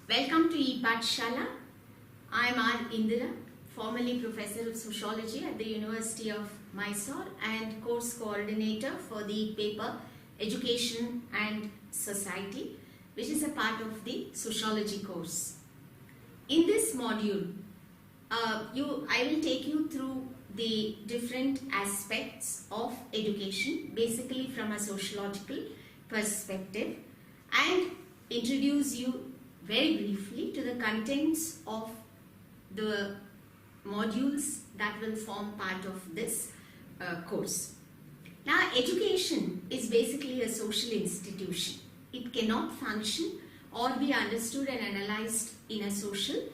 Welcome to ePathshala. I am R. Indira, formerly Professor of Sociology at the University of Mysore and course coordinator for the paper Education and Society, which is a part of the Sociology course. In this module, I will take you through the different aspects of education, basically from a sociological perspective, and introduce you very briefly to the contents of the modules that will form part of this course. Now, education is basically a social institution. It cannot function or be understood and analyzed in a social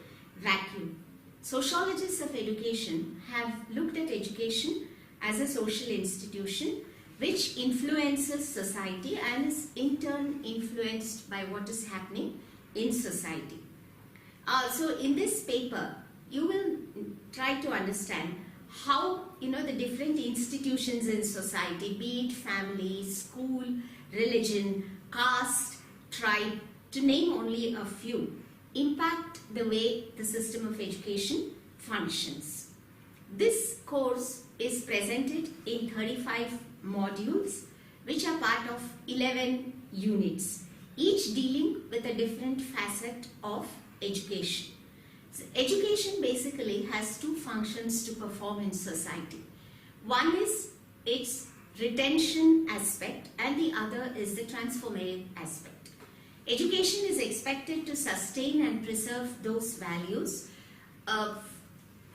vacuum. Sociologists of education have looked at education as a social institution which influences society and is in turn influenced by what is happening in society. So in this paper, you will try to understand how the different institutions in society, be it family, school, religion, caste, tribe, to name only a few, impact the way the system of education functions. This course is presented in 35 modules, which are part of 11 units, each dealing with a different facet of education. So education basically has two functions to perform in society. One is its retention aspect and the other is the transformative aspect. Education is expected to sustain and preserve those values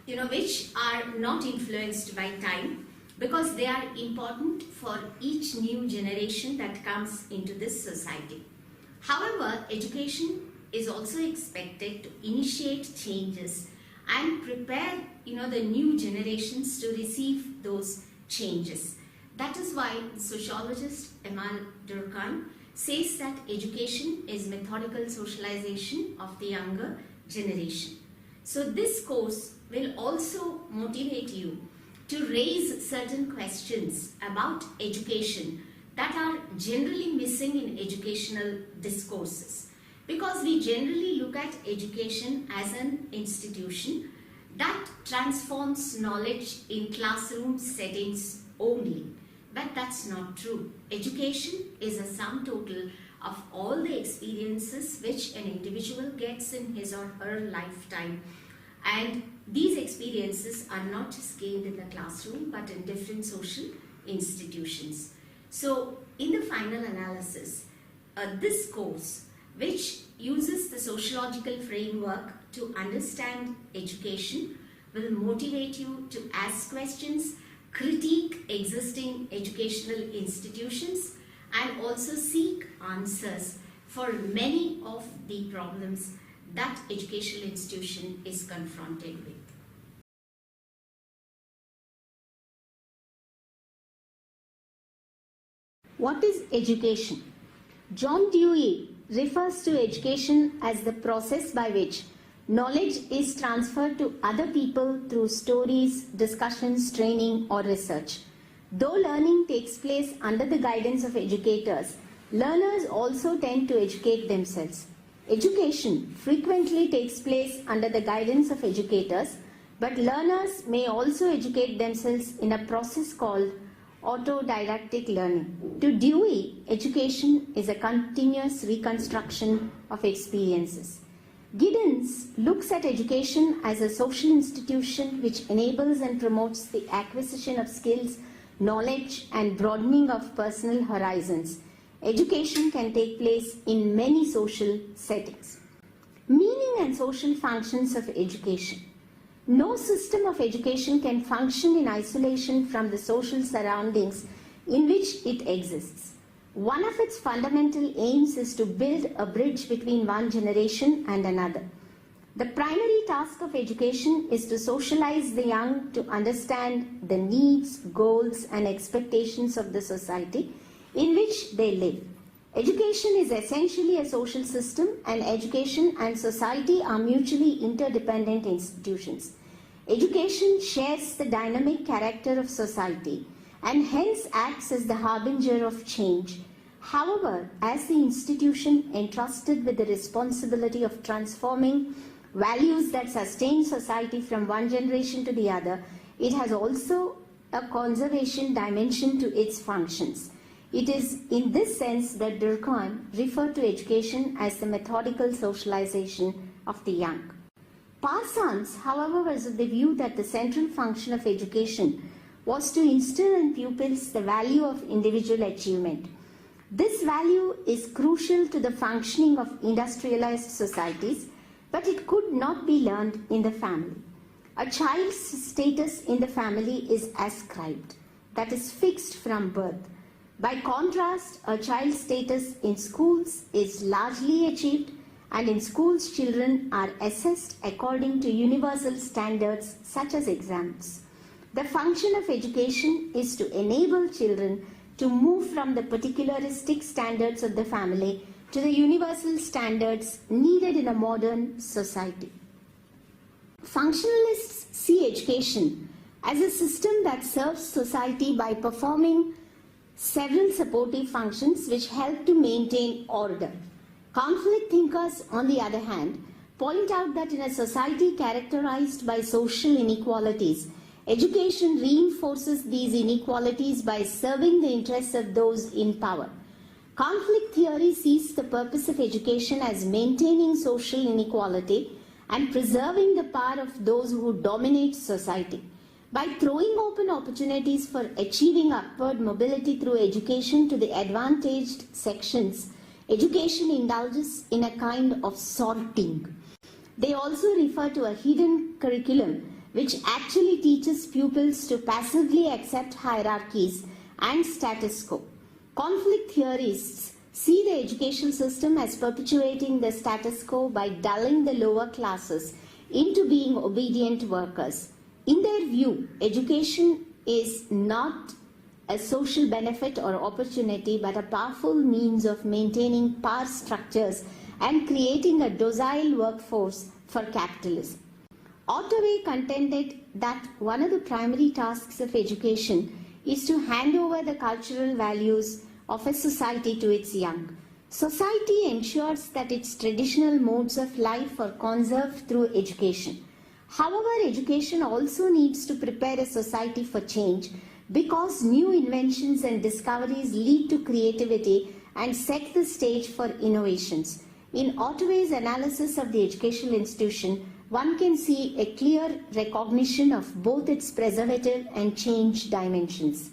which are not influenced by time, because they are important for each new generation that comes into this society. However, education is also expected to initiate changes and prepare the new generations to receive those changes. That is why sociologist Emil Durkheim says that education is methodical socialization of the younger generation. So this course will also motivate you to raise certain questions about education that are generally missing in educational discourses. Because we generally look at education as an institution that transforms knowledge in classroom settings only. But that's not true. Education is a sum total of all the experiences which an individual gets in his or her lifetime. And these experiences are not just gained in the classroom but in different social institutions. So in the final analysis, this course, which uses the sociological framework to understand education, will motivate you to ask questions, critique existing educational institutions, and also seek answers for many of the problems that educational institution is confronted with. What is education? John Dewey refers to education as the process by which knowledge is transferred to other people through stories, discussions, training, or research. Though learning takes place under the guidance of educators, learners also tend to educate themselves. Education frequently takes place under the guidance of educators, but learners may also educate themselves in a process called autodidactic learning. To Dewey, education is a continuous reconstruction of experiences. Giddens looks at education as a social institution which enables and promotes the acquisition of skills, knowledge, and broadening of personal horizons. Education can take place in many social settings. Meaning and social functions of education. No system of education can function in isolation from the social surroundings in which it exists. One of its fundamental aims is to build a bridge between one generation and another. The primary task of education is to socialize the young to understand the needs, goals, and expectations of the society in which they live. Education is essentially a social system, and education and society are mutually interdependent institutions. Education shares the dynamic character of society and hence acts as the harbinger of change. However, as the institution entrusted with the responsibility of transforming values that sustain society from one generation to the other, it has also a conservation dimension to its functions. It is in this sense that Durkheim referred to education as the methodical socialization of the young. Parsons, however, was of the view that the central function of education was to instill in pupils the value of individual achievement. This value is crucial to the functioning of industrialized societies, but it could not be learned in the family. A child's status in the family is ascribed, that is fixed from birth. By contrast, a child's status in schools is largely achieved, and in schools children are assessed according to universal standards such as exams. The function of education is to enable children to move from the particularistic standards of the family to the universal standards needed in a modern society. Functionalists see education as a system that serves society by performing several supportive functions which help to maintain order. Conflict thinkers, on the other hand, point out that in a society characterized by social inequalities, education reinforces these inequalities by serving the interests of those in power. Conflict theory sees the purpose of education as maintaining social inequality and preserving the power of those who dominate society. By throwing open opportunities for achieving upward mobility through education to the advantaged sections, education indulges in a kind of sorting. They also refer to a hidden curriculum which actually teaches pupils to passively accept hierarchies and status quo. Conflict theorists see the educational system as perpetuating the status quo by dulling the lower classes into being obedient workers. In their view, education is not a social benefit or opportunity, but a powerful means of maintaining power structures and creating a docile workforce for capitalism. Ottaway contended that one of the primary tasks of education is to hand over the cultural values of a society to its young. Society ensures that its traditional modes of life are conserved through education. However, education also needs to prepare a society for change because new inventions and discoveries lead to creativity and set the stage for innovations. In Ottaway's analysis of the educational institution, one can see a clear recognition of both its preservative and change dimensions.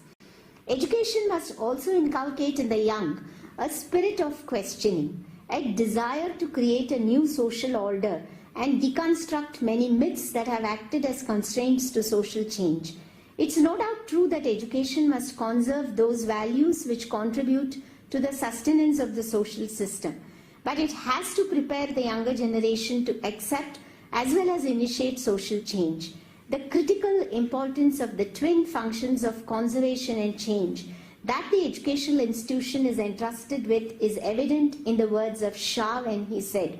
Education must also inculcate in the young a spirit of questioning, a desire to create a new social order and deconstruct many myths that have acted as constraints to social change. It's no doubt true that education must conserve those values which contribute to the sustenance of the social system, but it has to prepare the younger generation to accept as well as initiate social change. The critical importance of the twin functions of conservation and change that the educational institution is entrusted with is evident in the words of Shah when he said,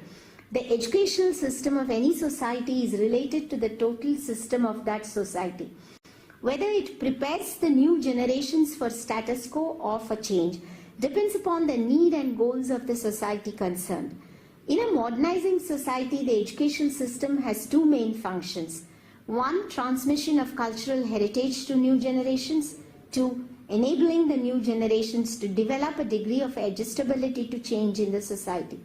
"The educational system of any society is related to the total system of that society. Whether it prepares the new generations for status quo or for change depends upon the need and goals of the society concerned." In a modernizing society, the education system has two main functions. One, transmission of cultural heritage to new generations. Two, enabling the new generations to develop a degree of adjustability to change in the society.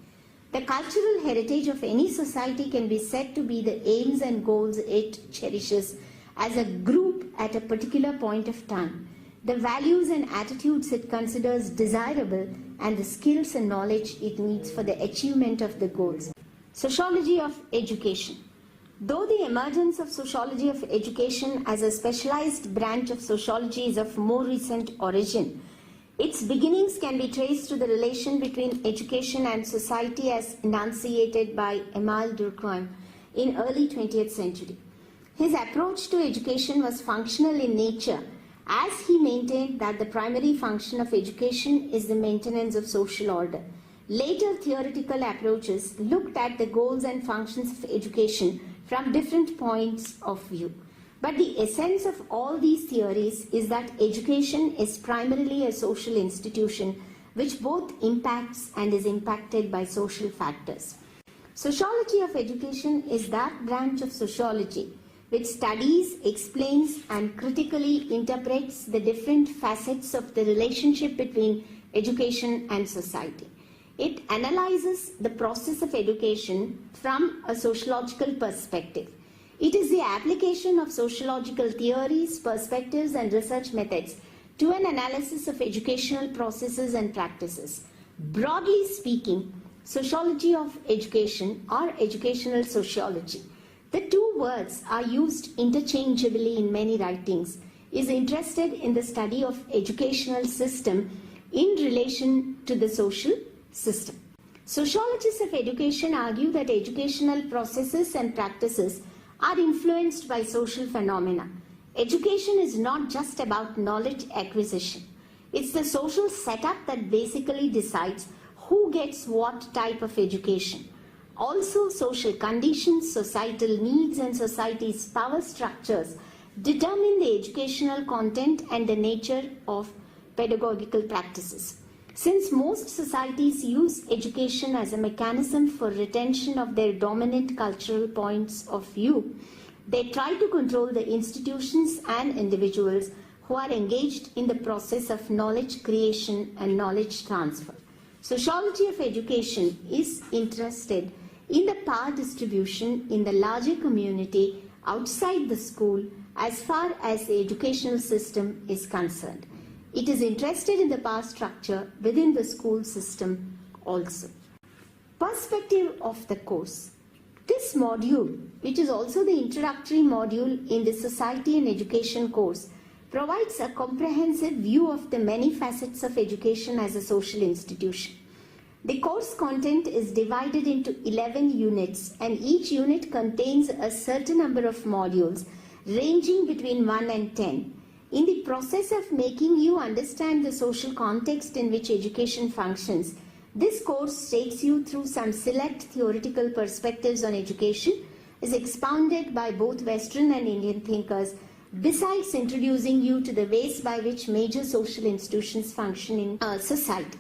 The cultural heritage of any society can be said to be the aims and goals it cherishes as a group at a particular point of time, the values and attitudes it considers desirable, and the skills and knowledge it needs for the achievement of the goals. Sociology of education. Though the emergence of sociology of education as a specialized branch of sociology is of more recent origin, its beginnings can be traced to the relation between education and society as enunciated by Emile Durkheim in early 20th century. His approach to education was functional in nature, as he maintained that the primary function of education is the maintenance of social order. Later theoretical approaches looked at the goals and functions of education from different points of view. But the essence of all these theories is that education is primarily a social institution which both impacts and is impacted by social factors. Sociology of education is that branch of sociology which studies, explains, and critically interprets the different facets of the relationship between education and society. It analyzes the process of education from a sociological perspective. It is the application of sociological theories, perspectives, and research methods to an analysis of educational processes and practices. Broadly speaking, sociology of education or educational sociology, the two words are used interchangeably in many writings, is interested in the study of educational system in relation to the social system. Sociologists of education argue that educational processes and practices are influenced by social phenomena. Education is not just about knowledge acquisition. It's the social setup that basically decides who gets what type of education. Also, social conditions, societal needs, and society's power structures determine the educational content and the nature of pedagogical practices. Since most societies use education as a mechanism for retention of their dominant cultural points of view, they try to control the institutions and individuals who are engaged in the process of knowledge creation and knowledge transfer. Sociology of education is interested in the power distribution in the larger community outside the school as far as the educational system is concerned. It is interested in the power structure within the school system also. Perspective of the course. This module, which is also the introductory module in the Society and Education course, provides a comprehensive view of the many facets of education as a social institution. The course content is divided into 11 units, and each unit contains a certain number of modules ranging between 1 and 10. In the process of making you understand the social context in which education functions, this course takes you through some select theoretical perspectives on education, is expounded by both Western and Indian thinkers, besides introducing you to the ways by which major social institutions function in society.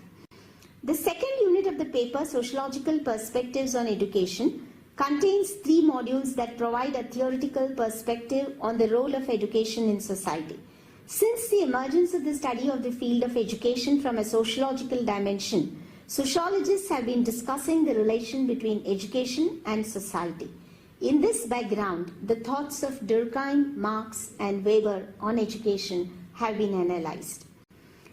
The second unit of the paper, Sociological Perspectives on Education, contains 3 modules that provide a theoretical perspective on the role of education in society. Since the emergence of the study of the field of education from a sociological dimension, sociologists have been discussing the relation between education and society. In this background, the thoughts of Durkheim, Marx, and Weber on education have been analyzed.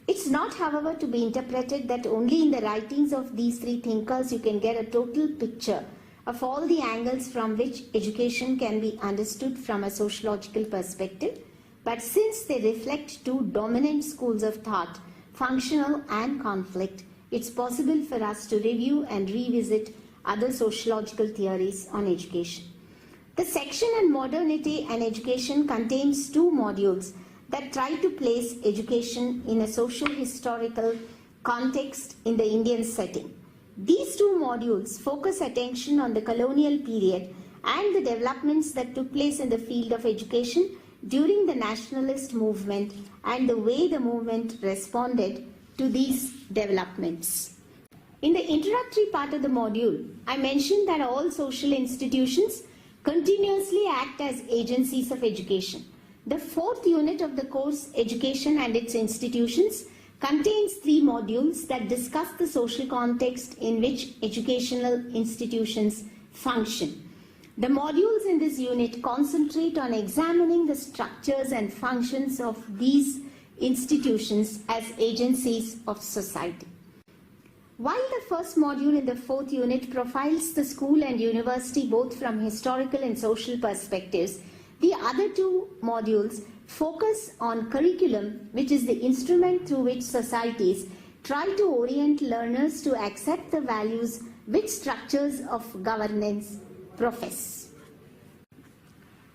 It's not, however, to be interpreted that only in the writings of these 3 thinkers you can get a total picture of all the angles from which education can be understood from a sociological perspective, but since they reflect 2 dominant schools of thought, functional and conflict, it's possible for us to review and revisit other sociological theories on education. The section on modernity and education contains 2 modules that try to place education in a social historical context in the Indian setting. These 2 modules focus attention on the colonial period and the developments that took place in the field of education during the nationalist movement and the way the movement responded to these developments. In the introductory part of the module, I mentioned that all social institutions continuously act as agencies of education. The 4th unit of the course, Education and its Institutions, contains 3 modules that discuss the social context in which educational institutions function. The modules in this unit concentrate on examining the structures and functions of these institutions as agencies of society. While the first module in the 4th unit profiles the school and university both from historical and social perspectives, the other 2 modules focus on curriculum, which is the instrument through which societies try to orient learners to accept the values which structures of governance profess.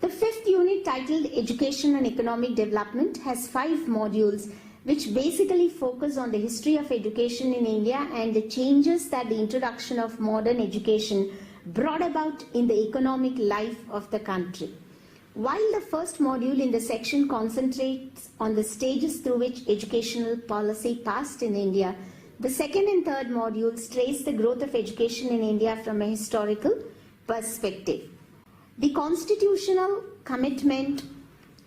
The 5th unit, titled Education and Economic Development, has 5 modules which basically focus on the history of education in India and the changes that the introduction of modern education brought about in the economic life of the country. While the first module in the section concentrates on the stages through which educational policy passed in India, The second and third modules trace the growth of education in India from a historical perspective. The constitutional commitment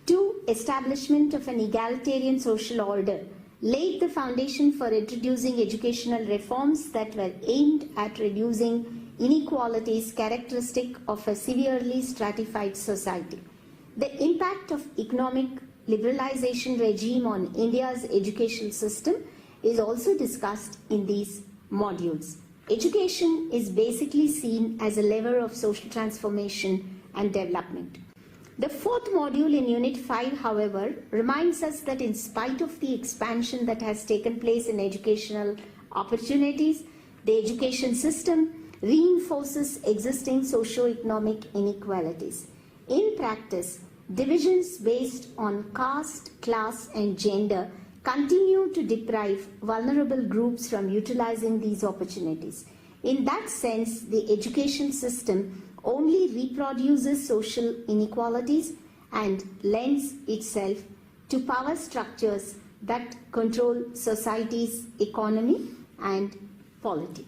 to establishment of an egalitarian social order laid the foundation for introducing educational reforms that were aimed at reducing inequalities characteristic of a severely stratified society. The impact of economic liberalization regime on India's education system is also discussed in these modules. Education is basically seen as a lever of social transformation and development. The fourth module in Unit 5, however, reminds us that in spite of the expansion that has taken place in educational opportunities, the education system reinforces existing socio-economic inequalities. In practice, divisions based on caste, class, and gender continue to deprive vulnerable groups from utilizing these opportunities. In that sense, the education system only reproduces social inequalities and lends itself to power structures that control society's economy and polity.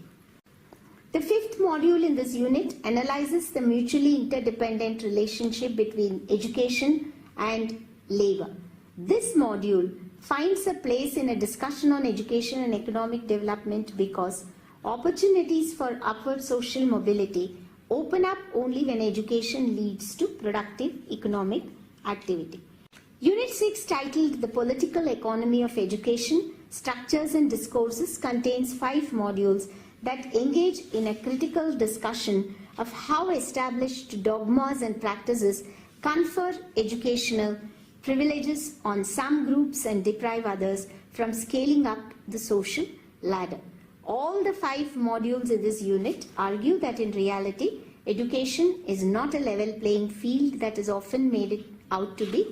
The fifth module in this unit analyzes the mutually interdependent relationship between education and labor. This module finds a place in a discussion on education and economic development because opportunities for upward social mobility open up only when education leads to productive economic activity. Unit 6, titled The Political Economy of Education, Structures and Discourses, contains 5 modules that engage in a critical discussion of how established dogmas and practices confer educational privileges on some groups and deprive others from scaling up the social ladder. All the 5 modules in this unit argue that in reality, education is not a level playing field that is often made it out to be,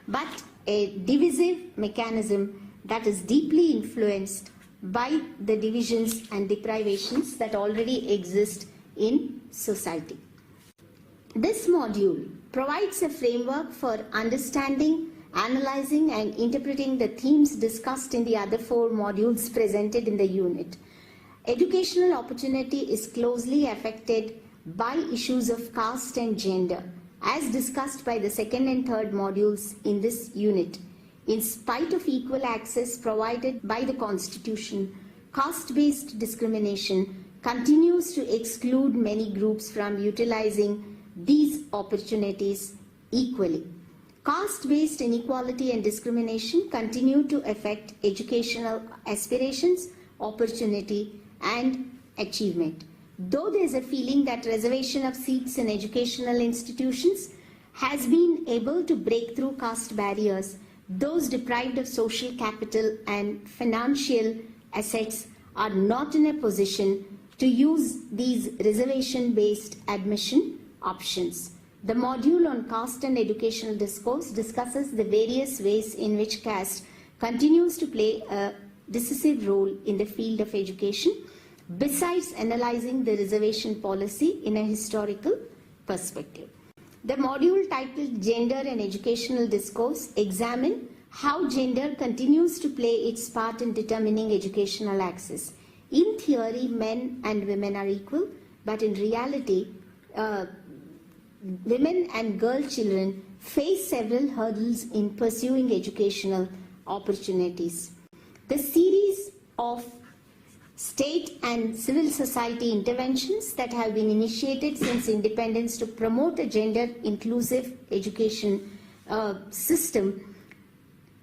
but a divisive mechanism that is deeply influenced by the divisions and deprivations that already exist in society. This module provides a framework for understanding, analyzing, and interpreting the themes discussed in the other 4 modules presented in the unit. Educational opportunity is closely affected by issues of caste and gender, as discussed by the second and third modules in this unit. In spite of equal access provided by the Constitution, caste-based discrimination continues to exclude many groups from utilizing these opportunities equally. Caste-based inequality and discrimination continue to affect educational aspirations, opportunity, and achievement. Though there is a feeling that reservation of seats in educational institutions has been able to break through caste barriers, those deprived of social capital and financial assets are not in a position to use these reservation-based admission options. The module on caste and educational discourse discusses the various ways in which caste continues to play a decisive role in the field of education, besides analyzing the reservation policy in a historical perspective. The module titled Gender and Educational Discourse examines how gender continues to play its part in determining educational access. In theory, men and women are equal, but in reality, women and girl children face several hurdles in pursuing educational opportunities. The series of state and civil society interventions that have been initiated since independence to promote a gender-inclusive education system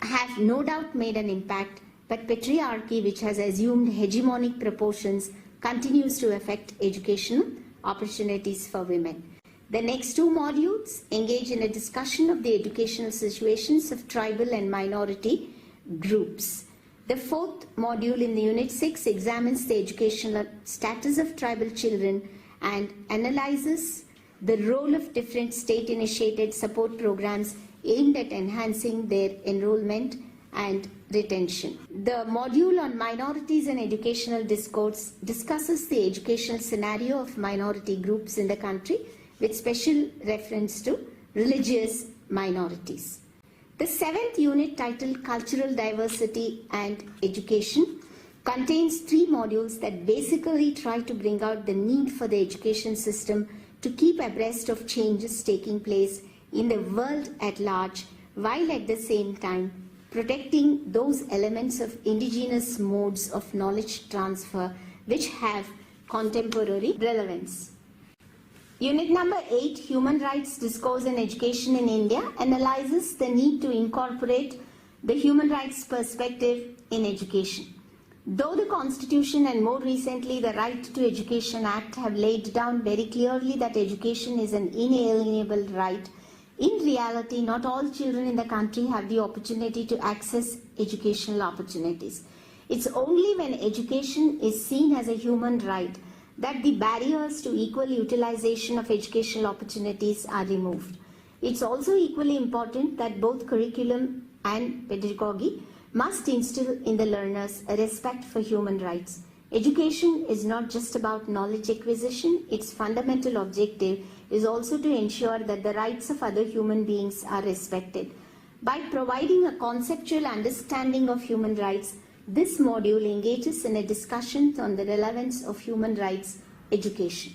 have no doubt made an impact, but patriarchy, which has assumed hegemonic proportions, continues to affect educational opportunities for women. The next 2 modules engage in a discussion of the educational situations of tribal and minority groups. The 4th module in the Unit 6 examines the educational status of tribal children and analyzes the role of different state-initiated support programs aimed at enhancing their enrollment and retention. The module on minorities and educational discourse discusses the educational scenario of minority groups in the country with special reference to religious minorities. The 7th unit, titled Cultural Diversity and Education, contains 3 modules that basically try to bring out the need for the education system to keep abreast of changes taking place in the world at large, while at the same time protecting those elements of indigenous modes of knowledge transfer which have contemporary relevance. Unit number 8, Human Rights Discourse and Education in India, analyzes the need to incorporate the human rights perspective in education. Though the Constitution and more recently the Right to Education Act have laid down very clearly that education is an inalienable right, in reality not all children in the country have the opportunity to access educational opportunities. It's only when education is seen as a human right that the barriers to equal utilization of educational opportunities are removed. It's also equally important that both curriculum and pedagogy must instill in the learners a respect for human rights. Education is not just about knowledge acquisition, its fundamental objective is also to ensure that the rights of other human beings are respected. By providing a conceptual understanding of human rights, this module engages in a discussion on the relevance of human rights education.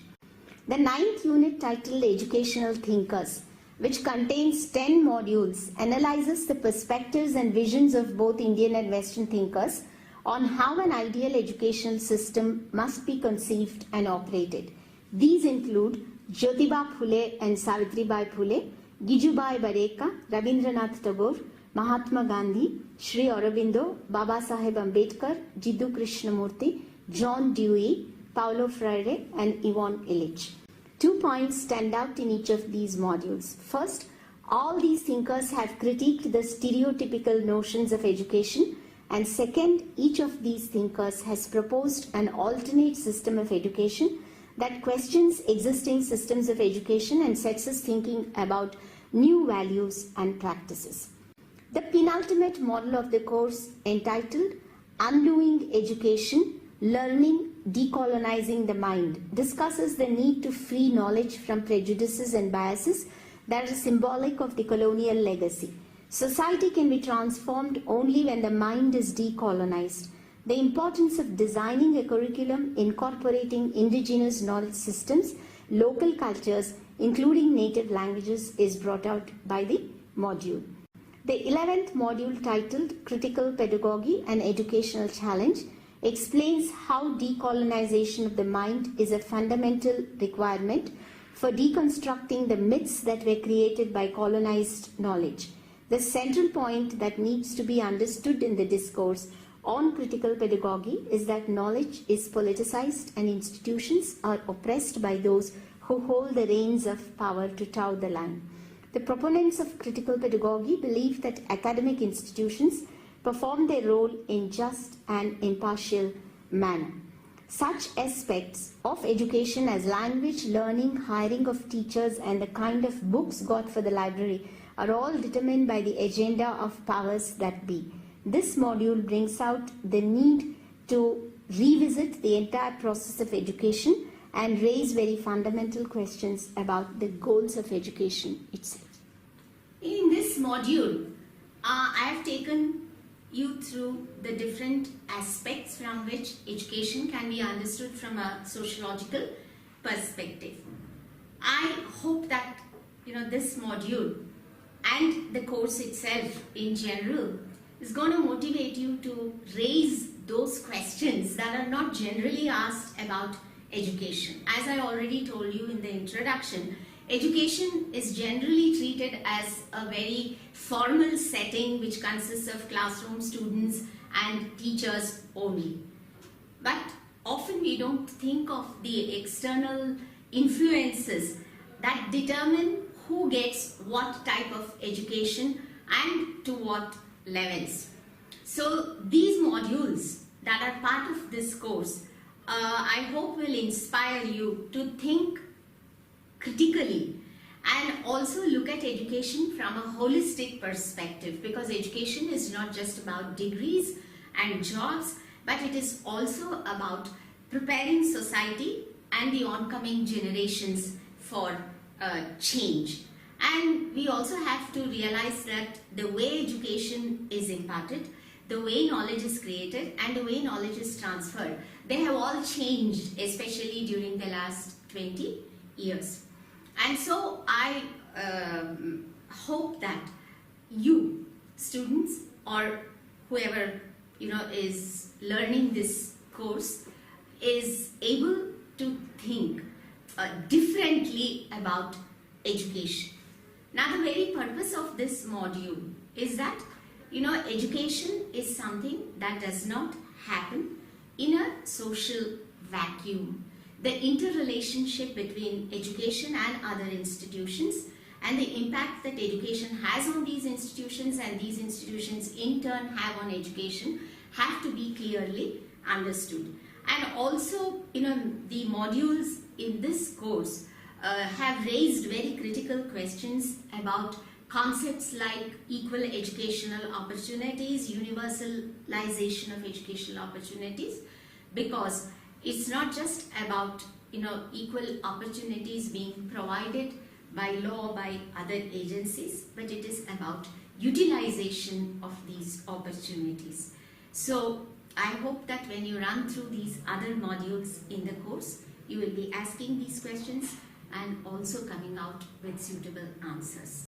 The 9th unit, titled Educational Thinkers, which contains 10 modules, analyzes the perspectives and visions of both Indian and Western thinkers on how an ideal educational system must be conceived and operated. These include Jyotiba Phule and Savitribai Phule, Gijubai Bareka, Rabindranath Tagore, Mahatma Gandhi, Sri Aurobindo, Baba Saheb Ambedkar, Jiddu Krishnamurti, John Dewey, Paulo Freire, and Ivan Illich. 2 points stand out in each of these modules. First, all these thinkers have critiqued the stereotypical notions of education, and second, each of these thinkers has proposed an alternate system of education that questions existing systems of education and sets us thinking about new values and practices. The penultimate model of the course, entitled Undoing Education, Learning, Decolonizing the Mind, discusses the need to free knowledge from prejudices and biases that are symbolic of the colonial legacy. Society can be transformed only when the mind is decolonized. The importance of designing a curriculum incorporating indigenous knowledge systems, local cultures, including native languages, is brought out by the module. The 11th module, titled Critical Pedagogy and Educational Challenge, explains how decolonization of the mind is a fundamental requirement for deconstructing the myths that were created by colonized knowledge. The central point that needs to be understood in the discourse on critical pedagogy is that knowledge is politicized and institutions are oppressed by those who hold the reins of power to toe the line. The proponents of critical pedagogy believe that academic institutions perform their role in just and impartial manner. Such aspects of education as language, learning, hiring of teachers, and the kind of books got for the library are all determined by the agenda of powers that be. This module brings out the need to revisit the entire process of education and raise very fundamental questions about the goals of education itself. In this module, I have taken you through the different aspects from which education can be understood from a sociological perspective. I hope that this module and the course itself in general is going to motivate you to raise those questions that are not generally asked about education. As I already told you in the introduction, education is generally treated as a very formal setting which consists of classroom, students and teachers only. But often we don't think of the external influences that determine who gets what type of education and to what levels. So these modules that are part of this course, I hope will inspire you to think critically and also look at education from a holistic perspective, because education is not just about degrees and jobs, but it is also about preparing society and the oncoming generations for change. And we also have to realize that the way education is imparted, the way knowledge is created and the way knowledge is transferred, they have all changed, especially during the last 20 years. And so I hope that you, students, or whoever is learning this course, is able to think differently about education. Now, the very purpose of this module is that education is something that does not happen in a social vacuum. The interrelationship between education and other institutions and the impact that education has on these institutions and these institutions in turn have on education have to be clearly understood. And also, the modules in this course have raised very critical questions about concepts like equal educational opportunities, universalization of educational opportunities, because it's not just about equal opportunities being provided by law by other agencies, but it is about utilization of these opportunities. So I hope that when you run through these other modules in the course, you will be asking these questions and also coming out with suitable answers.